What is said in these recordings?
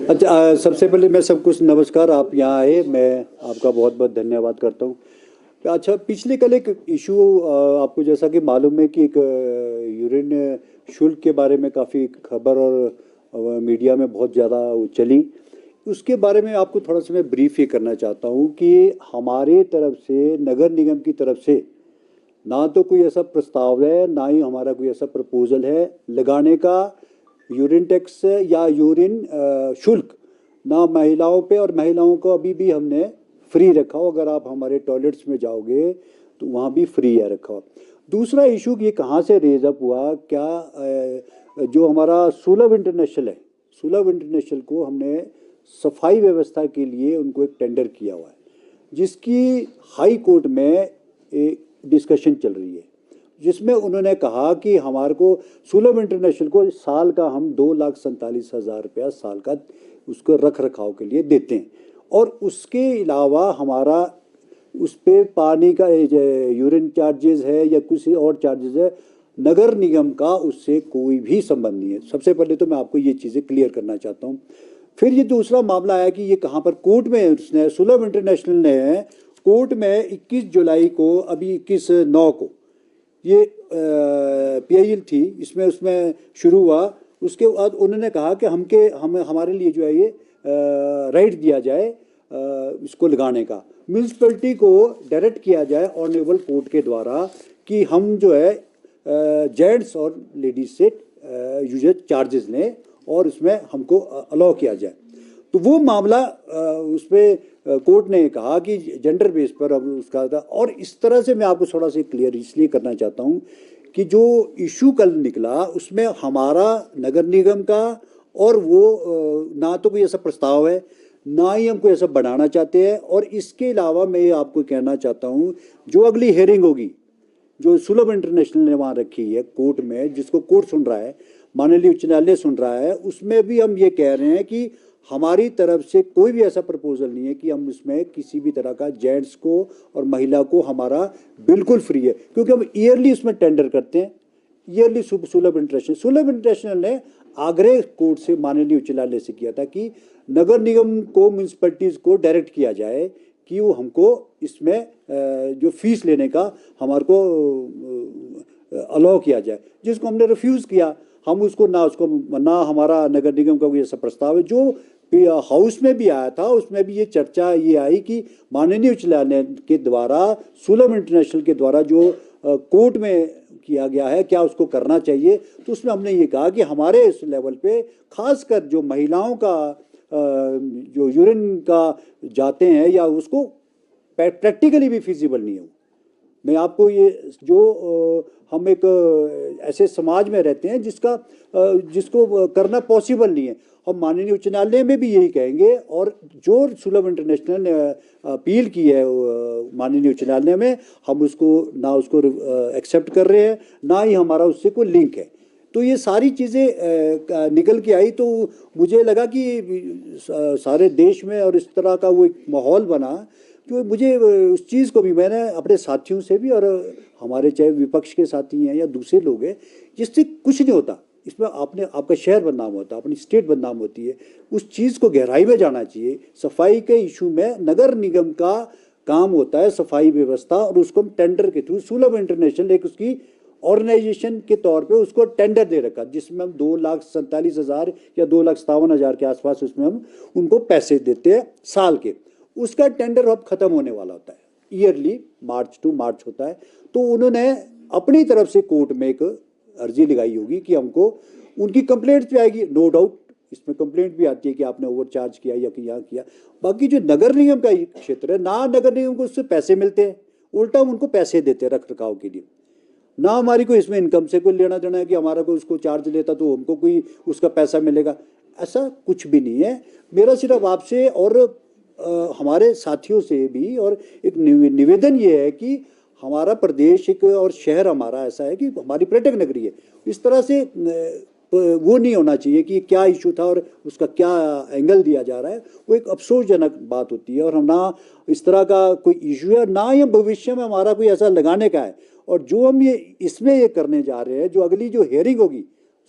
अच्छा, सबसे पहले मैं सबको नमस्कार। आप यहाँ आए, मैं आपका बहुत बहुत धन्यवाद करता हूँ। अच्छा, पिछले कल एक इशू आपको जैसा कि मालूम है कि एक यूरिन शुल्क के बारे में काफ़ी खबर और मीडिया में बहुत ज़्यादा वो चली। उसके बारे में आपको थोड़ा सा मैं ब्रीफ ये करना चाहता हूँ कि हमारे तरफ से, नगर निगम की तरफ से, ना तो कोई ऐसा प्रस्ताव है, ना ही हमारा कोई ऐसा प्रपोजल है लगाने का यूरिन टैक्स या यूरिन शुल्क, ना महिलाओं पे। और महिलाओं को अभी भी हमने फ्री रखा हो, अगर आप हमारे टॉयलेट्स में जाओगे तो वहाँ भी फ्री है रखा हो। दूसरा इशू ये कहाँ से रेज अप हुआ, क्या जो हमारा सुलभ इंटरनेशनल है, सुलभ इंटरनेशनल को हमने सफाई व्यवस्था के लिए उनको एक टेंडर किया हुआ है, जिसकी हाई कोर्ट में एक डिस्कशन चल रही है, जिसमें उन्होंने कहा कि हमारे को सुलभ इंटरनेशनल को साल का हम 2,47,000 रुपया साल का उसको रख रखाव के लिए देते हैं। और उसके अलावा हमारा उस पर पानी का यूरिन चार्जेस है या कुछ और चार्जेस है, नगर निगम का उससे कोई भी संबंध नहीं है। सबसे पहले तो मैं आपको ये चीज़ें क्लियर करना चाहता हूँ। फिर ये दूसरा मामला आया कि ये कहाँ पर कोर्ट में उसने, सुलभ इंटरनेशनल ने कोर्ट में 21 जुलाई को, अभी 21/9 को ये PIL थी, इसमें उसमें शुरू हुआ। उसके बाद उन्होंने कहा कि हमारे लिए जो है ये राइट दिया जाए इसको लगाने का, म्यूनसिपैलिटी को डायरेक्ट किया जाए ऑनरेबल कोर्ट के द्वारा कि हम जो है जेंट्स और लेडीज से यूजर चार्जेस लें और उसमें हमको अलाउ किया जाए। तो वो मामला उस पर कोर्ट ने कहा कि जेंडर बेस पर अब उसका था। और इस तरह से मैं आपको थोड़ा सा क्लियर इसलिए करना चाहता हूँ कि जो इशू कल निकला उसमें हमारा नगर निगम का और वो ना तो कोई ऐसा प्रस्ताव है, ना ही हम कोई ऐसा बढ़ाना चाहते हैं। और इसके अलावा मैं ये आपको कहना चाहता हूँ, जो अगली हेयरिंग होगी, जो सुलभ इंटरनेशनल ने वहाँ रखी है कोर्ट में, जिसको कोर्ट सुन रहा है, माननीय उच्च न्यायालय सुन रहा है, उसमें भी हम ये कह रहे हैं कि हमारी तरफ से कोई भी ऐसा प्रपोजल नहीं है कि हम इसमें किसी भी तरह का जेंट्स को और महिला को हमारा बिल्कुल फ्री है, क्योंकि हम ईयरली उसमें टेंडर करते हैं। ईयरली सुलभ इंटरनेशनल ने आग्रह कोर्ट से, माननीय उच्च न्यायालय से किया था कि नगर निगम को, म्यूनसिपैलिटीज़ को डायरेक्ट किया जाए कि वो हमको इसमें जो फीस लेने का हमारे को अलाउ किया जाए, जिसको हमने रिफ्यूज़ किया। हम उसको ना हमारा नगर निगम का कोई ऐसा प्रस्ताव है। जो हाउस में भी आया था उसमें भी ये चर्चा ये आई कि माननीय उच्च न्यायालय के द्वारा, सुलभ इंटरनेशनल के द्वारा जो कोर्ट में किया गया है, क्या उसको करना चाहिए। तो उसमें हमने ये कहा कि हमारे इस लेवल पे खासकर जो महिलाओं का जो यूरिन का जाते हैं या उसको प्रैक्टिकली भी फिजिबल नहीं है। मैं आपको ये जो हम एक ऐसे समाज में रहते हैं जिसको करना पॉसिबल नहीं है, हम माननीय उच्च न्यायालय में भी यही कहेंगे। और जो सुलभ इंटरनेशनल ने अपील की है माननीय उच्च न्यायालय में, हम उसको एक्सेप्ट कर रहे हैं, ना ही हमारा उससे कोई लिंक है। तो ये सारी चीज़ें निकल के आई, तो मुझे लगा कि सारे देश में और इस तरह का वो एक माहौल बना कि मुझे उस चीज़ को भी, मैंने अपने साथियों से भी, और हमारे चाहे विपक्ष के साथी हैं या दूसरे लोग हैं, जिससे कुछ नहीं होता, इसमें आपका शहर बदनाम होता है, अपनी स्टेट बदनाम होती है। उस चीज़ को गहराई में जाना चाहिए। सफाई के इशू में नगर निगम का काम होता है सफाई व्यवस्था, और उसको हम टेंडर के थ्रू, सुलभ इंटरनेशनल एक उसकी ऑर्गेनाइजेशन के तौर पे उसको टेंडर दे रखा, जिसमें हम 2,47,000 या 2,57,000 के आसपास उसमें हम उनको पैसे देते हैं साल के। उसका टेंडर अब खत्म होने वाला होता है, ईयरली मार्च टू मार्च होता है। तो उन्होंने अपनी तरफ से कोर्ट में एक अर्जी लगाई होगी कि हमको, उनकी कंप्लेंट भी आएगी, नो डाउट इसमें कंप्लेंट भी आती है कि आपने ओवर चार्ज किया या कि यहाँ किया। बाकी जो नगर निगम का क्षेत्र है, ना नगर निगम को उससे पैसे मिलते हैं, उल्टा हम उनको पैसे देते हैं रख रखाव के लिए। ना हमारी कोई इसमें इनकम से कोई लेना देना है कि हमारा कोई उसको चार्ज लेता तो हमको कोई उसका पैसा मिलेगा, ऐसा कुछ भी नहीं है। मेरा सिर्फ आपसे और हमारे साथियों से भी और एक निवेदन ये है कि हमारा प्रदेश एक और शहर हमारा ऐसा है कि हमारी पर्यटक नगरी है। इस तरह से वो नहीं होना चाहिए कि क्या इशू था और उसका क्या एंगल दिया जा रहा है। वो एक अफसोसजनक बात होती है और हम ना इस तरह का कोई इशू है ना ही भविष्य में हमारा कोई ऐसा लगाने का है। और जो हम ये इसमें ये करने जा रहे हैं, जो अगली जो हियरिंग होगी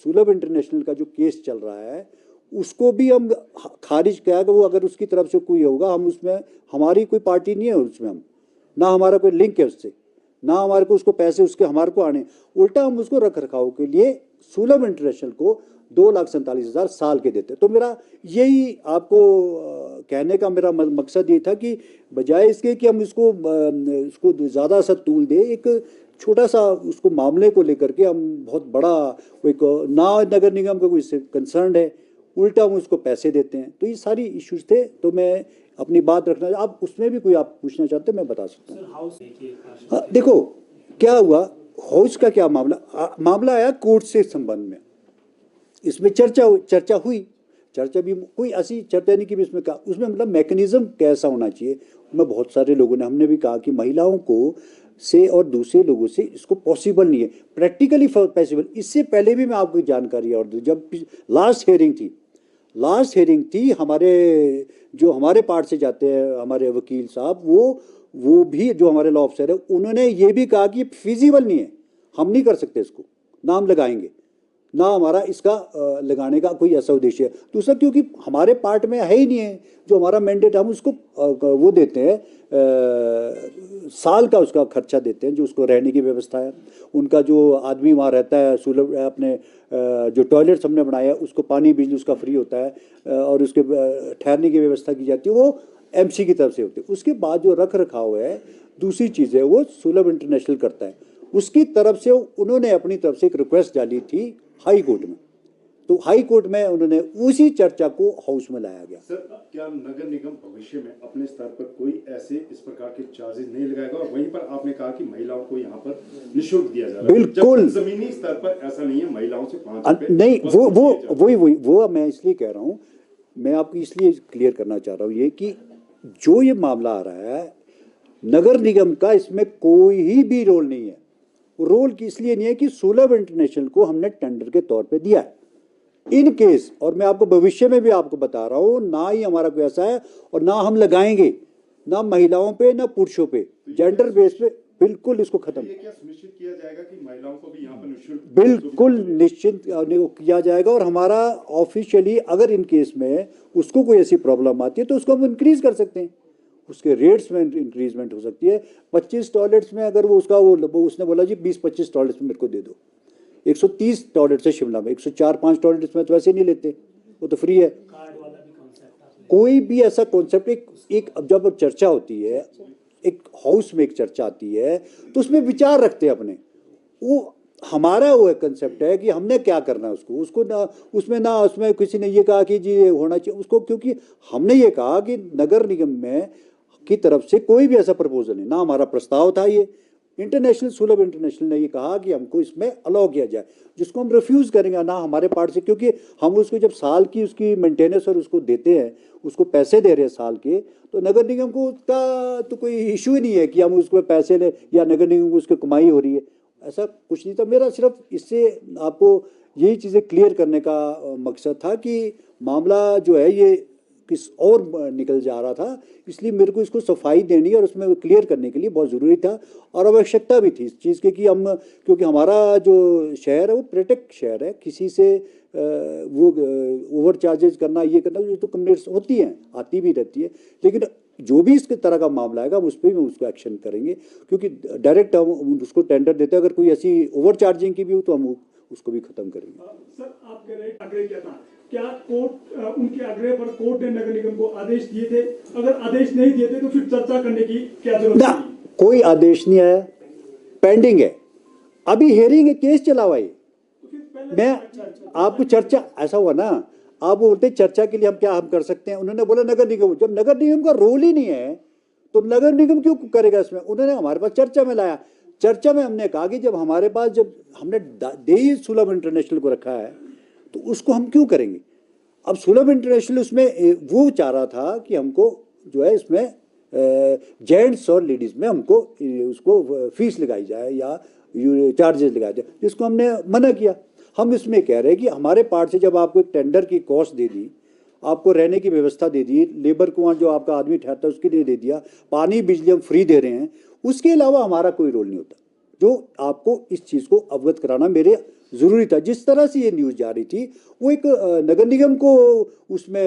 सुलभ इंटरनेशनल का जो केस चल रहा है, उसको भी हम खारिज किया कि वो अगर उसकी तरफ से कोई होगा, हम उसमें हमारी कोई पार्टी नहीं है उसमें, हम ना हमारा कोई लिंक है उससे, ना हमारे को उसको पैसे उसके हमारे को आने, उल्टा हम उसको रख रखाव के लिए सुलभ इंटरनेशनल को 2,47,000 साल के देते। तो मेरा यही आपको कहने का मेरा मकसद ये था कि बजाय इसके कि हम इसको ज़्यादा सा तूल दे, एक छोटा सा उसको मामले को लेकर के हम बहुत बड़ा एक ना नगर निगम का कोई कंसर्न है, उल्टा हम उसको पैसे देते हैं। तो ये सारी इश्यूज थे, तो मैं अपनी बात रखना, आप उसमें भी कोई आप पूछना चाहते हैं मैं बता सकता हूँ। हाँ, देखो क्या हुआ, हाउस का क्या मामला आया कोर्ट से संबंध में, इसमें चर्चा हुई। चर्चा भी कोई ऐसी चर्चा नहीं कि इसमें कहा, उसमें मतलब मैकेनिज्म कैसा होना चाहिए। मैं बहुत सारे लोगों ने, हमने भी कहा कि महिलाओं को से और दूसरे लोगों से इसको पॉसिबल नहीं है, प्रैक्टिकली पॉसिबल। इससे पहले भी मैं आपको जानकारी और दूँ, जब लास्ट हेयरिंग थी हमारे जो हमारे पार्ट से जाते हैं हमारे वकील साहब, वो भी जो हमारे लॉ ऑफिसर है, उन्होंने ये भी कहा कि फिजिबल नहीं है, हम नहीं कर सकते इसको, ना हम लगाएंगे, ना हमारा इसका लगाने का कोई ऐसा उद्देश्य है। दूसरा क्योंकि हमारे पार्ट में है ही नहीं है, जो हमारा मैंडेट हम उसको वो देते हैं, साल का उसका खर्चा देते हैं, जो उसको रहने की व्यवस्था है, उनका जो आदमी वहाँ रहता है, सुलभ अपने जो टॉयलेट्स हमने बनाया है उसको पानी बिजली उसका फ्री होता है, और उसके ठहरने की व्यवस्था की जाती है, वो एमसी की तरफ से होती है। उसके बाद जो रख रखाव है, दूसरी चीज़ है, वो सुलभ इंटरनेशनल करता है। उसकी तरफ से उन्होंने अपनी तरफ से एक रिक्वेस्ट डाली थी हाई कोर्ट में, तो हाई कोर्ट में उन्होंने उसी चर्चा को हाउस में लाया गया। सर, क्या नगर निगम भविष्य में अपने स्तर पर कोई ऐसे इस प्रकार के चार्जेस नहीं लगाएगा? और वहीं पर आपने कहा कि महिलाओं को यहाँ पर निःशुल्क दिया जा रहा है, बिल्कुल जमीनी स्तर पर ऐसा नहीं है, महिलाओं से 5 नहीं, वो मैं इसलिए कह रहा हूँ, मैं आपको इसलिए क्लियर करना चाह रहा हूँ ये कि जो ये मामला आ रहा है नगर निगम का, इसमें कोई भी रोल नहीं है। रोल की इसलिए नहीं है कि सुलभ इंटरनेशनल को हमने टेंडर के तौर पे दिया है इन केस, और मैं आपको भविष्य में भी आपको बता रहा हूँ, ना ही हमारा कोई ऐसा है और ना हम लगाएंगे, ना महिलाओं पे ना पुरुषों पे, जेंडर बेस पे बिल्कुल इसको खत्म। क्या सुनिश्चित किया जाएगा कि महिलाओं को भी यहाँ पर निःशुल्क? बिल्कुल निश्चित किया जाएगा, और हमारा ऑफिशियली अगर इन केस में उसको कोई ऐसी प्रॉब्लम आती है तो उसको हम इंक्रीज कर सकते हैं, उसके रेट्स में इंक्रीजमेंट हो सकती है। 25 टॉयलेट्स में अगर वो उसने बोला जी 20-25 टॉयलेट्स मेरे को दे दो, 130 टॉयलेट्स है शिमला में, 104-5 टॉयलेट्स में तो वैसे नहीं लेते, वो तो फ्री है। कोई भी ऐसा कॉन्सेप्ट एक जब चर्चा होती है, एक हाउस में एक चर्चा आती है, तो उसमें विचार रखते हैं अपने, वो हमारा वो कंसेप्ट है कि हमने क्या करना है उसको ना उसमें किसी ने ये कहा कि जी ये होना चाहिए उसको, क्योंकि हमने ये कहा कि नगर निगम में की तरफ से कोई भी ऐसा प्रपोजल नहीं, ना हमारा प्रस्ताव था ये। इंटरनेशनल सुलभ इंटरनेशनल ने ये कहा कि हमको इसमें अलाउ किया जाए, जिसको हम रिफ्यूज़ करेंगे ना हमारे पार्ट से, क्योंकि हम उसको जब साल की उसकी मेंटेनेंस और उसको देते हैं, उसको पैसे दे रहे हैं साल के, तो नगर निगम को उसका तो कोई इशू ही नहीं है कि हम उसको पैसे लें या नगर निगम को उसकी कमाई हो रही है, ऐसा कुछ नहीं था। मेरा सिर्फ इससे आपको यही चीज़ें क्लियर करने का मकसद था कि मामला जो है ये किस और निकल जा रहा था, इसलिए मेरे को इसको सफाई देनी और उसमें क्लियर करने के लिए बहुत ज़रूरी था और आवश्यकता भी थी इस चीज़ के कि हम, क्योंकि हमारा जो शहर है वो प्रोटेक्ट शहर है, किसी से वो ओवर चार्जेस करना ये करना ये तो कंप्लेंट्स होती हैं, आती भी रहती है, लेकिन जो भी इसके तरह का मामला आएगा उस पर भी उसको एक्शन करेंगे, क्योंकि डायरेक्ट हम उसको टेंडर देते हैं, अगर कोई ऐसी ओवर चार्जिंग की भी हो तो हम उसको भी खत्म करेंगे। सर, आप कह रहे आग्रह किया था, क्या कोर्ट उनके आग्रह पर कोर्ट ने नगर निगम को आदेश दिए थे? अगर आदेश नहीं दिए थे तो फिर चर्चा करने की क्या जरूरत ना? कोई आदेश नहीं आया, पेंडिंग है, अभी हियरिंग है, केस चला हुआ है। मैं आपको चर्चा ऐसा हुआ ना, आप बोलते चर्चा के लिए हम कर सकते हैं, उन्होंने बोला नगर निगम, जब नगर निगम का रोल ही नहीं है तो नगर निगम क्यों करेगा इसमें? उन्होंने हमारे पास चर्चा में लाया, चर्चा में हमने कहा कि जब हमारे पास जब हमने देही सुलभ इंटरनेशनल को रखा है तो उसको हम क्यों करेंगे? अब सुलभ इंटरनेशनल उसमें वो चाह रहा था कि हमको जो है इसमें जेंट्स और लेडीज़ में हमको उसको फीस लगाई जाए या चार्जेस लगाए जाए, जिसको हमने मना किया। हम इसमें कह रहे हैं कि हमारे पार्ट से जब आपको एक टेंडर की कॉस्ट दे दी, आपको रहने की व्यवस्था दे दी, लेबर को वहाँ जो आपका आदमी ठहरता है उसके लिए दे दिया, पानी बिजली हम फ्री दे रहे हैं, उसके अलावा हमारा कोई रोल नहीं होता। जो आपको इस चीज़ को अवगत कराना मेरे ज़रूरी था। जिस तरह से ये न्यूज़ जा रही थी वो एक नगर निगम को उसमें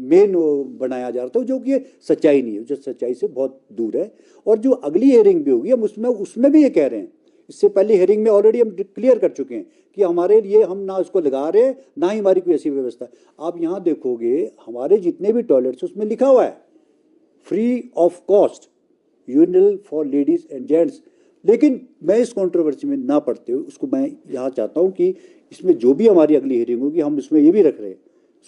मेन बनाया जा रहा था, जो कि ये सच्चाई नहीं है, जो सच्चाई से बहुत दूर है। और जो अगली हेयरिंग भी होगी हम उसमें भी ये कह रहे हैं, इससे पहले हेयरिंग में ऑलरेडी हम क्लियर कर चुके हैं कि हमारे लिए हम ना उसको लगा रहे हैं, ना ही हमारी कोई ऐसी व्यवस्था है। आप यहाँ देखोगे हमारे जितने भी टॉयलेट्स उसमें लिखा हुआ है free of cost urinal for ladies and gents. लेकिन मैं इस कंट्रोवर्सी में ना पड़ते हुए उसको मैं यहाँ चाहता हूँ कि इसमें जो भी हमारी अगली हेयरिंग होगी हम इसमें ये भी रख रहे हैं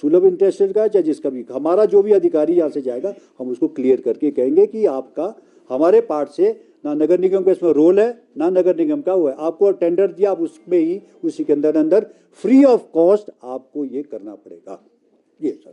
सुलभ इंटरेस्टेड का, चाहे जिसका भी, हमारा जो भी अधिकारी यहाँ से जाएगा हम उसको क्लियर करके कहेंगे कि आपका हमारे पार्ट से ना नगर निगम का इसमें रोल है, ना नगर निगम का हुआ है। आपको टेंडर दिया, आप उसमें ही उसी के अंदर फ्री ऑफ कॉस्ट आपको ये करना पड़ेगा। ये सर।